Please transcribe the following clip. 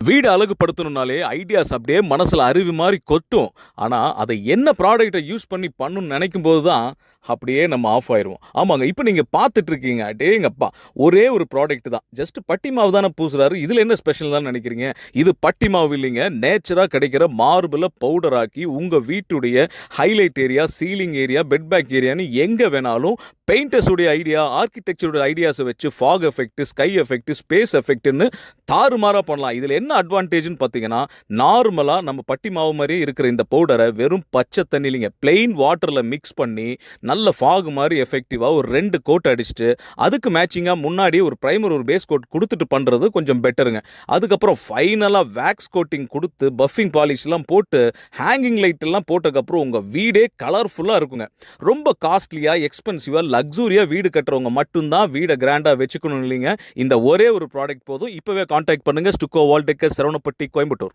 வீடு அழகுபடுத்தணும்னாலே ஐடியாஸ் அப்படியே மனசில் அருவி மாதிரி கொட்டும். ஆனால் அதை என்ன ப்ராடக்டை யூஸ் பண்ணி பண்ணணும்னு நினைக்கும் போது தான் அப்படியே நம்ம ஆஃப் ஆயிடுவோம். ஆமாங்க, இப்போ நீங்கள் பார்த்துட்ருக்கீங்க, டேங்கப்பா ஒரே ஒரு ப்ராடக்ட் தான், ஜஸ்ட் பட்டி மாவு தானே பூசுறாரு, இதில் என்ன ஸ்பெஷல் தான் நினைக்கிறீங்க? இது பட்டி மாவு இல்லைங்க, நேச்சராக கிடைக்கிற மார்பிளை பவுடர் ஆக்கி உங்கள் வீட்டுடைய highlight area, ceiling area, bed back ஏரியான்னு எங்கே வேணாலும் பெயிண்டர்ஸுடைய ஐடியா, ஆர்கிடெக்சருடைய ஐடியாஸை வச்சு fog effect, sky effect, space எஃபெக்ட்னு தாறுமாறாக பண்ணலாம். இதில் என்ன அட்வான்டேஜ்னு பார்த்தீங்கன்னா, நார்மலாக நம்ம பட்டி மாவு மாதிரியே இருக்கிற இந்த பவுடரை வெறும் பச்சை தண்ணிலிங்க பிளெயின் வாட்டரில் மிக்ஸ் பண்ணி நல்ல ஃபாக் மாதிரி எஃபெக்டிவாக ஒரு 2 கோட் அடிச்சுட்டு அதுக்கு மேட்சிங்காக முன்னாடி ஒரு ப்ரைமர் ஒரு பேஸ் கோட் கொடுத்துட்டு பண்ணுறது கொஞ்சம் பெட்டருங்க. அதுக்கப்புறம் ஃபைனலாக வேக்ஸ் கோட்டிங் கொடுத்து பஃபிங் பாலிஷ்லாம் போட்டு ஹேங்கிங் லைட் எல்லாம் போட்டதுக்கப்புறம் உங்கள் வீடே கலர்ஃபுல்லாக இருக்குங்க. ரொம்ப காஸ்ட்லியாக எக்ஸ்பென்சிவாக லக்ஸூரியாக வீடு கட்டுறவங்க மட்டும்தான் வீடை கிராண்டாக வச்சுக்கணும் இல்லைங்க. இந்த ஒரே ஒரு ப்ராடக்ட் போதும். இப்போவே கான்டாக்ட் பண்ணுங்கள். ஸ்டுக்கோ வால்டெக்கர், சரவணப்பட்டி, கோயம்புத்தூர்.